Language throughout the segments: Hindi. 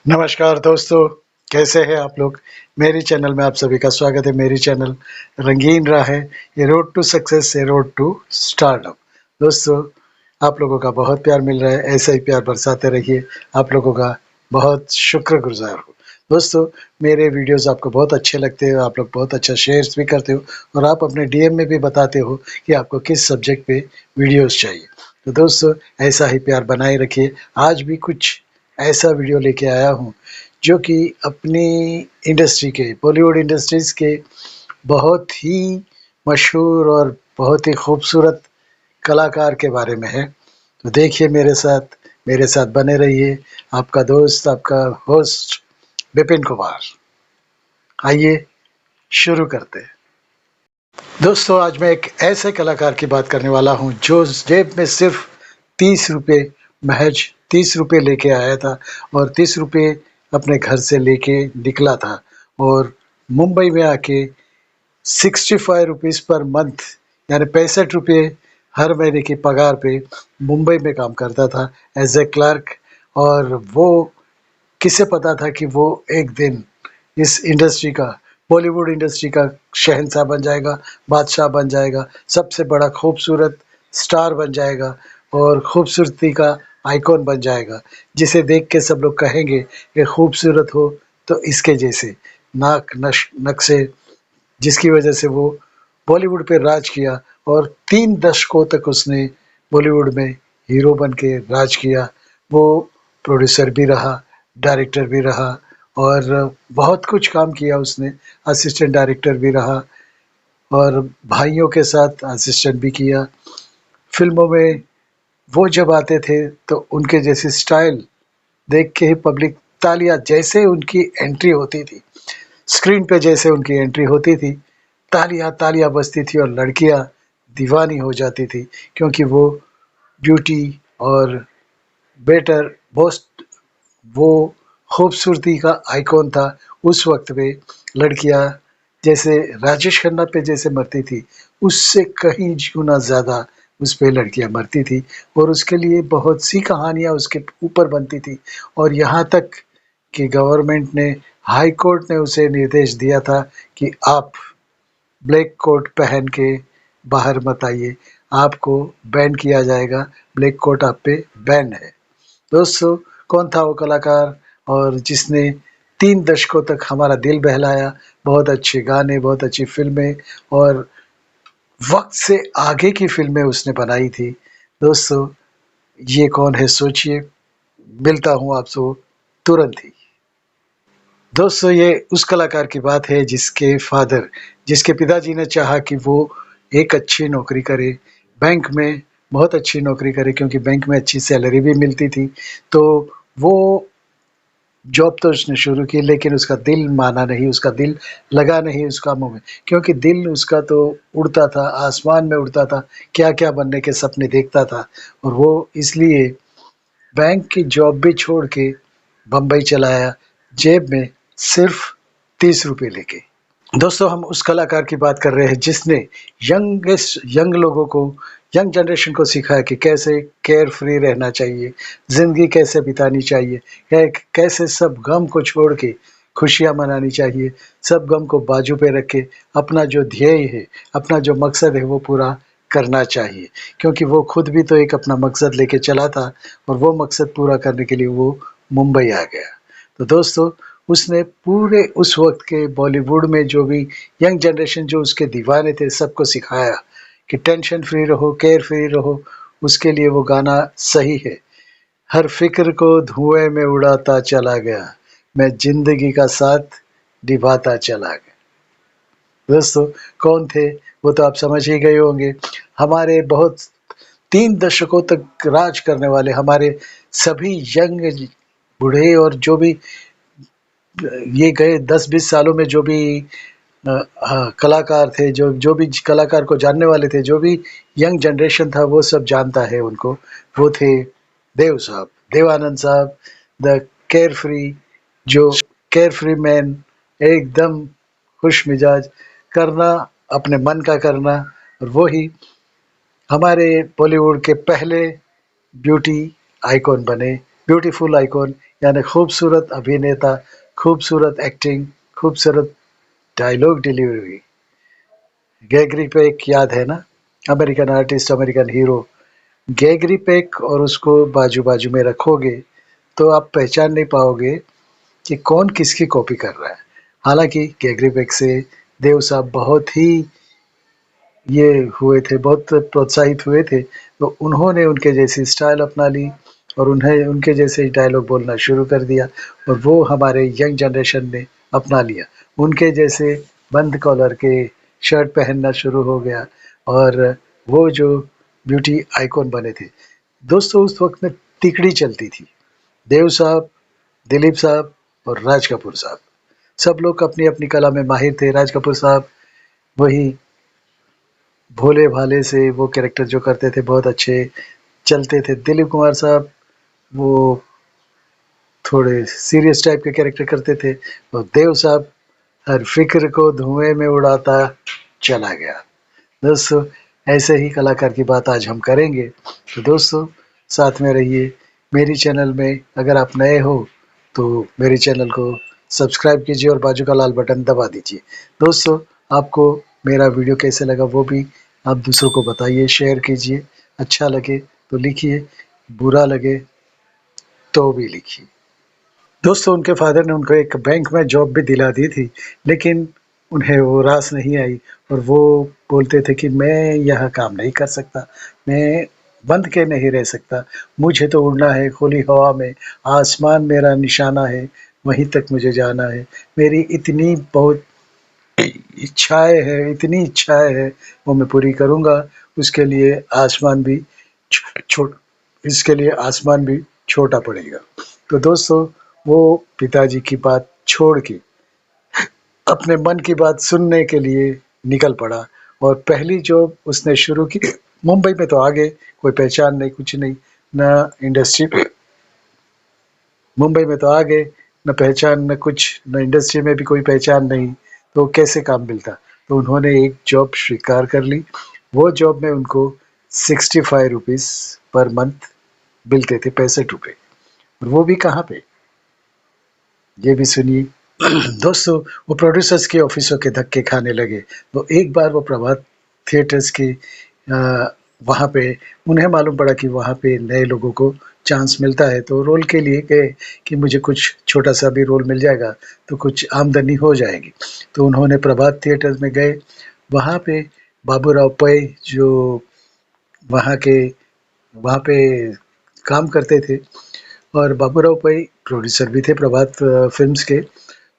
नमस्कार दोस्तों, कैसे हैं आप लोग? मेरी चैनल में आप सभी का स्वागत है। मेरी चैनल रंगीन राह है, ये रोड टू सक्सेस, ये रोड टू स्टारडम। दोस्तों, आप लोगों का बहुत प्यार मिल रहा है, ऐसा ही प्यार बरसाते रहिए। आप लोगों का बहुत शुक्रगुज़ार हूँ। दोस्तों, मेरे वीडियोज़ आपको बहुत अच्छे लगते हैं, आप लोग बहुत अच्छा शेयर्स भी करते हो और आप अपने डीएम में भी बताते हो कि आपको किस सब्जेक्ट पे वीडियोज़ चाहिए। तो दोस्तों, ऐसा ही प्यार बनाए रखिए। आज भी कुछ ऐसा वीडियो लेके आया हूँ जो कि अपनी इंडस्ट्री के, बॉलीवुड इंडस्ट्रीज़ के बहुत ही मशहूर और बहुत ही खूबसूरत कलाकार के बारे में है। तो देखिए मेरे साथ बने रहिए। आपका दोस्त, आपका होस्ट विपिन कुमार। आइए शुरू करते हैं। दोस्तों, आज मैं एक ऐसे कलाकार की बात करने वाला हूँ जो जेब में सिर्फ 30 रुपये, महज 30 रुपये लेके आया था और 30 रुपये अपने घर से लेके निकला था और मुंबई में आके 65 रुपीज़ पर मंथ, यानी 65 रुपये हर महीने की पगार पे मुंबई में काम करता था एज ए क्लर्क। और वो किसे पता था कि वो एक दिन इस इंडस्ट्री का, बॉलीवुड इंडस्ट्री का शहंशाह बन जाएगा, बादशाह बन जाएगा, सबसे बड़ा खूबसूरत स्टार बन जाएगा और खूबसूरती का आइकॉन बन जाएगा, जिसे देख के सब लोग कहेंगे कि खूबसूरत हो तो इसके जैसे नाक नक्शे, जिसकी वजह से वो बॉलीवुड पे राज किया और 3 दशकों तक उसने बॉलीवुड में हीरो बन के राज किया। वो प्रोड्यूसर भी रहा, डायरेक्टर भी रहा और बहुत कुछ काम किया उसने, असिस्टेंट डायरेक्टर भी रहा और भाइयों के साथ असिस्टेंट भी किया। फ़िल्मों में वो जब आते थे तो उनके जैसी स्टाइल देख के ही पब्लिक तालियाँ, जैसे उनकी एंट्री होती थी, स्क्रीन पे जैसे उनकी एंट्री होती थी, तालियाँ तालियाँ बजती थी और लड़कियाँ दीवानी हो जाती थी, क्योंकि वो ब्यूटी और बेटर बोस्ट, वो खूबसूरती का आइकॉन था। उस वक्त पे लड़कियां जैसे राजेश खन्ना पे जैसे मरती थी, उससे कहीं गुना ज़्यादा उस पे लड़कियां मरती थी और उसके लिए बहुत सी कहानियां उसके ऊपर बनती थी। और यहाँ तक कि गवर्नमेंट ने, हाई कोर्ट ने उसे निर्देश दिया था कि आप ब्लैक कोट पहन के बाहर मत आइए, आपको बैन किया जाएगा, ब्लैक कोट आप पे बैन है। दोस्तों, कौन था वो कलाकार और जिसने 3 दशकों तक हमारा दिल बहलाया? बहुत अच्छे गाने, बहुत अच्छी फ़िल्में और वक़्त से आगे की फ़िल्में उसने बनाई थी। दोस्तों, ये कौन है सोचिए? मिलता हूँ आपसे तुरंत ही। दोस्तों, ये उस कलाकार की बात है जिसके पिताजी ने चाहा कि वो एक अच्छी नौकरी करे, बैंक में बहुत अच्छी नौकरी करे, क्योंकि बैंक में अच्छी सैलरी भी मिलती थी। तो वो जॉब तो उसने शुरू की, लेकिन उसका दिल माना नहीं, उसका दिल लगा नहीं उस कामों में, क्योंकि दिल उसका तो उड़ता था, आसमान में उड़ता था, क्या-क्या बनने के सपने देखता था और वो इसलिए बैंक की जॉब भी छोड़ के बम्बई चला आया, जेब में सिर्फ 30 रुपये लेके। दोस्तों, हम उस कलाकार की बात कर रहे हैं जिसने यंग लोगों को, यंग जनरेशन को सिखाया कि कैसे केयर फ्री रहना चाहिए, ज़िंदगी कैसे बितानी चाहिए, कैसे सब गम को छोड़ के खुशियाँ मनानी चाहिए, सब गम को बाजू पे रख के अपना जो ध्येय है, अपना जो मकसद है वो पूरा करना चाहिए, क्योंकि वो खुद भी तो एक अपना मकसद लेके चला था और वो मकसद पूरा करने के लिए वो मुंबई आ गया। तो दोस्तों, उसने पूरे उस वक़्त के बॉलीवुड में जो भी यंग जनरेशन जो उसके दीवाने थे, सबको सिखाया कि टेंशन फ्री रहो, केयर फ्री रहो। उसके लिए वो गाना सही है। हर फ़िक्र को धुएँ में उड़ाता चला गया, मैं ज़िंदगी का साथ निभाता चला गया। दोस्तों, कौन थे? वो तो आप समझ ही गए होंगे। हमारे बहुत 3 दशकों तक राज करने वाले, हमारे सभी यंग बूढ़े और जो भी ये गए 10-20 सालों में जो भी कलाकार थे, जो जो भी कलाकार को जानने वाले थे, जो भी यंग जनरेशन था, वो सब जानता है उनको। वो थे देव साहब, देवानंद साहब, द केयर फ्री, जो केयर फ्री मैन, एकदम खुश मिजाज, करना अपने मन का करना। और वो ही हमारे बॉलीवुड के पहले ब्यूटी आइकॉन बने, ब्यूटीफुल आइकॉन यानी खूबसूरत अभिनेता, खूबसूरत एक्टिंग, खूबसूरत डायलॉग डिलीवरी। गैगरी पेक याद है ना? American artist, American hero. Gregory pack और उसको बाजू-बाजू में रखोगे तो आप पहचान नहीं पाओगे कि कौन किसकी कॉपी कर रहा है। हालाँकि गैगरी पेक से देव साहब बहुत ही ये हुए थे, बहुत प्रोत्साहित हुए थे, तो उन्होंने उनके जैसी स्टाइल अपना ली और उन्हें उनके जैसे ही डायलॉग बोलना शुरू कर दिया और वो हमारे यंग जनरेशन ने अपना लिया। उनके जैसे बंद कॉलर के शर्ट पहनना शुरू हो गया और वो जो ब्यूटी आइकॉन बने थे। दोस्तों उस वक़्त में तिकड़ी चलती थी। देव साहब, दिलीप साहब और राज कपूर साहब। सब लोग अपनी-अपनी कला में माहिर थे। राज कपूर साहब वही भोले-भाले से वो कैरेक्टर जो करते थे बहुत अच्छे चलते थे। दिलीप कुमार साहब वो थोड़े सीरियस टाइप के कैरेक्टर करते थे और देव साहब हर फ़िक्र को धुएँ में उड़ाता चला गया। दोस्तों ऐसे ही कलाकार की बात आज हम करेंगे। तो दोस्तों साथ में रहिए। मेरी चैनल में अगर आप नए हो तो मेरे चैनल को सब्सक्राइब कीजिए और बाजू का लाल बटन दबा दीजिए। दोस्तों आपको मेरा वीडियो कैसे लगा वो भी आप दूसरों को बताइए, शेयर कीजिए। अच्छा लगे तो लिखिए, बुरा लगे तो भी लिखिए। दोस्तों उनके फ़ादर ने उनको एक बैंक में जॉब भी दिला दी थी, लेकिन उन्हें वो रास नहीं आई और वो बोलते थे कि मैं यहाँ काम नहीं कर सकता, मैं बंध के नहीं रह सकता, मुझे तो उड़ना है खुली हवा में, आसमान मेरा निशाना है, वहीं तक मुझे जाना है। मेरी इतनी बहुत इच्छाएँ हैं, इतनी इच्छाएँ हैं, वो मैं पूरी करूँगा, उसके लिए आसमान भी छो इसके लिए आसमान भी छोटा पड़ेगा। तो दोस्तों वो पिताजी की बात छोड़ के अपने मन की बात सुनने के लिए निकल पड़ा और पहली जॉब उसने शुरू की मुंबई में। तो आगे कोई पहचान नहीं, कुछ नहीं, ना इंडस्ट्री मुंबई में तो आ गए, न पहचान न कुछ, न इंडस्ट्री में भी कोई पहचान नहीं, तो कैसे काम मिलता? तो उन्होंने एक जॉब स्वीकार कर ली। वो जॉब में उनको 65 रुपीज़ पर मंथ मिलते थे, ₹65 और वो भी कहाँ पे? ये भी सुनिए। दोस्तों वो प्रोड्यूसर्स के ऑफिसों के धक्के खाने लगे। तो एक बार वो प्रभात थिएटर्स की वहाँ पे उन्हें मालूम पड़ा कि वहाँ पे नए लोगों को चांस मिलता है, तो रोल के लिए गए कि मुझे कुछ छोटा-सा भी रोल मिल जाएगा, तो कुछ आमदनी हो जाएगी। तो उन्होंने प्रभात थिएटर्स में गए, वहाँ पे बाबूराव पै जो वहाँ के वहाँ पे काम करते थे और बाबूराव पै प्रोड्यूसर भी थे प्रभात फ़िल्म्स के।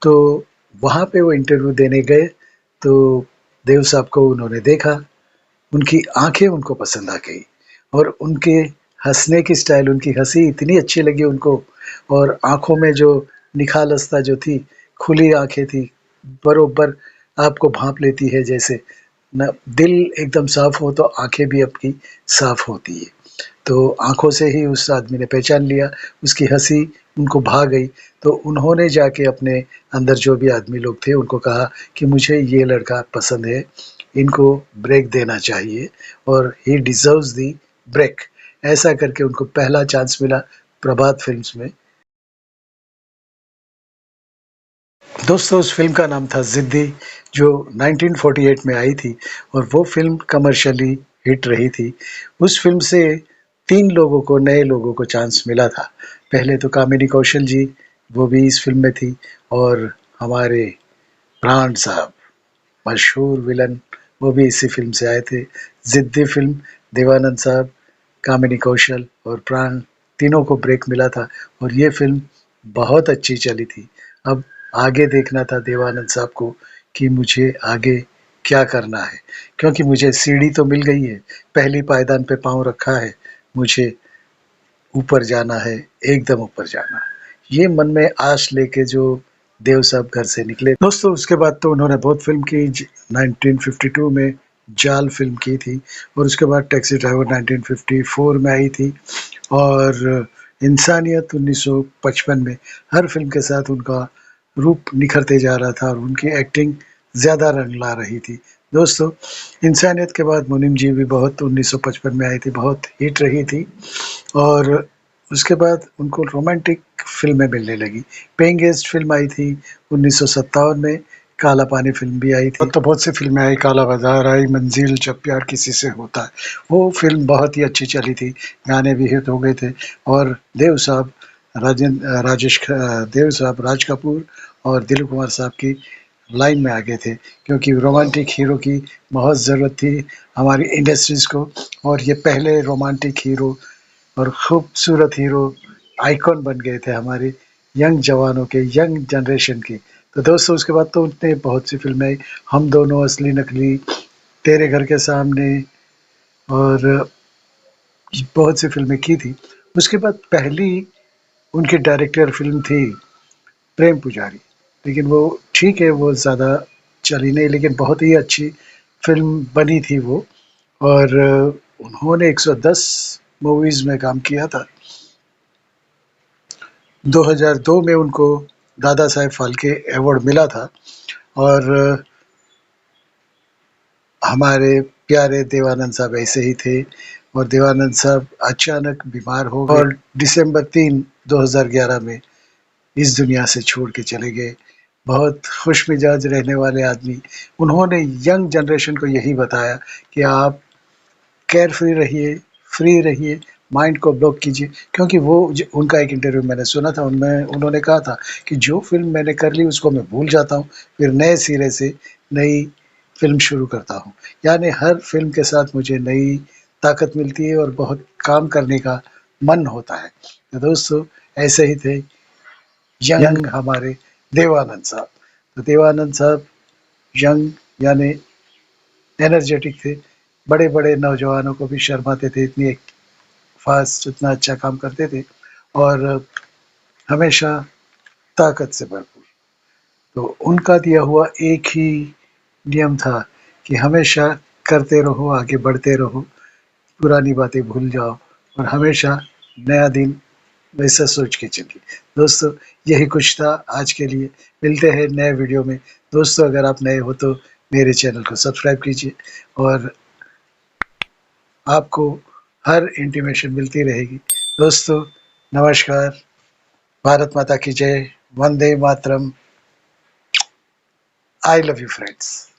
तो वहाँ पे वो इंटरव्यू देने गए, तो देव साहब को उन्होंने देखा, उनकी आँखें उनको पसंद आ गई और उनके हँसने की स्टाइल, उनकी हँसी इतनी अच्छी लगी उनको और आँखों में जो निखालसता जो थी, खुली आँखें थी, बरोबर आपको भाँप लेती है जैसे ना दिल एकदम साफ़ हो तो आँखें भी आपकी साफ़ होती है। तो आँखों से ही उस आदमी ने पहचान लिया, उसकी हँसी उनको भा गई, तो उन्होंने जाके अपने अंदर जो भी आदमी लोग थे उनको कहा कि मुझे ये लड़का पसंद है, इनको ब्रेक देना चाहिए और ही डिज़र्व्स द ब्रेक। ऐसा करके उनको पहला चांस मिला प्रभात फ़िल्म्स में। दोस्तों उस फ़िल्म का नाम था ज़िद्दी, जो 1948 में आई थी और वो फ़िल्म कमर्शियली हिट रही थी। उस फ़िल्म से 3 लोगों को, नए लोगों को चांस मिला था। पहले तो कामिनी कौशल जी, वो भी इस फ़िल्म में थी और हमारे प्राण साहब, मशहूर विलन, वो भी इसी फ़िल्म से आए थे। ज़िद्दी फ़िल्म देवानंद साहब, कामिनी कौशल और प्राण तीनों को ब्रेक मिला था और ये फ़िल्म बहुत अच्छी चली थी। अब आगे देखना था देवानंद साहब को कि मुझे आगे क्या करना है, क्योंकि मुझे सीढ़ी तो मिल गई है, पहली पायदान पे पाँव रखा है, मुझे ऊपर जाना है, एकदम ऊपर जाना है। ये मन में आश लेके जो देव साहब घर से निकले। दोस्तों उसके बाद तो उन्होंने बहुत फ़िल्म की 1952 में जाल फ़िल्म की थी और उसके बाद टैक्सी ड्राइवर 1954 में आई थी और इंसानियत 1955 में। हर फ़िल्म के साथ उनका रूप निखरते जा रहा था और उनकी एक्टिंग ज़्यादा रंग ला रही थी। दोस्तों इंसानियत के बाद मुनीम जी भी बहुत 1955 में आई थी, बहुत हिट रही थी और उसके बाद उनको रोमांटिक फ़िल्में मिलने लगी। पेइंग गेस्ट फ़िल्म आई थी 1957 में, काला पानी फ़िल्म भी आई थी। तो बहुत सी फ़िल्में आई, काला बाज़ार आई, मंज़िल, जब प्यार किसी से होता है। वो फ़िल्म बहुत ही अच्छी चली थी, गाने भी हिट हो गए थे और देव साहब देव साहब, राज कपूर और दिलीप कुमार साहब की लाइन में आ गए थे, क्योंकि रोमांटिक हीरो की बहुत ज़रूरत थी हमारी इंडस्ट्रीज़ को और ये पहले रोमांटिक हीरो और खूबसूरत हीरो आइकॉन बन गए थे हमारे यंग जवानों के, यंग जनरेशन के। तो दोस्तों उसके बाद तो उनने बहुत सी फ़िल्में आई, हम दोनों, असली नकली, तेरे घर के सामने और बहुत सी फ़िल्में की थी। उसके बाद पहली उनकी डायरेक्टर फ़िल्म थी प्रेम पुजारी, लेकिन वो ठीक है, वो ज़्यादा चली नहीं, लेकिन बहुत ही अच्छी फ़िल्म बनी थी वो और उन्होंने 110 मूवीज़ में काम किया था। 2002 में उनको दादा साहेब फाल्के अवार्ड मिला था और हमारे प्यारे देवानंद साहब ऐसे ही थे और देवानंद साहब अचानक बीमार हो गए और दिसंबर 3, 2011 में इस दुनिया से छोड़ के चले गए। बहुत खुश मिजाज रहने वाले आदमी। उन्होंने यंग जनरेशन को यही बताया कि आप केयर फ्री रहिए, माइंड को ब्लॉक कीजिए, क्योंकि वो उनका एक इंटरव्यू मैंने सुना था, उनमें उन्होंने कहा था कि जो फ़िल्म मैंने कर ली उसको मैं भूल जाता हूँ, फिर नए सिरे से नई फ़िल्म शुरू करता हूँ। यानी हर फ़िल्म के साथ मुझे नई ताकत मिलती है और बहुत काम करने का मन होता है। तो दोस्तों ऐसे ही थे यंग हमारे देवानंद साहब। तो देवानंद साहब यंग यानी एनर्जेटिक थे, बड़े-बड़े नौजवानों को भी शर्माते थे, इतनी फ़ास्ट, इतना अच्छा काम करते थे और हमेशा ताकत से भरपूर। तो उनका दिया हुआ एक ही नियम था कि हमेशा करते रहो, आगे बढ़ते रहो, पुरानी बातें भूल जाओ और हमेशा नया दिन वैसा सोच के चलिए। दोस्तों यही कुछ था आज के लिए, मिलते हैं नए वीडियो में। दोस्तों अगर आप नए हो तो मेरे चैनल को सब्सक्राइब कीजिए और आपको हर इंटीमेशन मिलती रहेगी। दोस्तों नमस्कार, भारत माता की जय, Vande Mataram, I love you friends.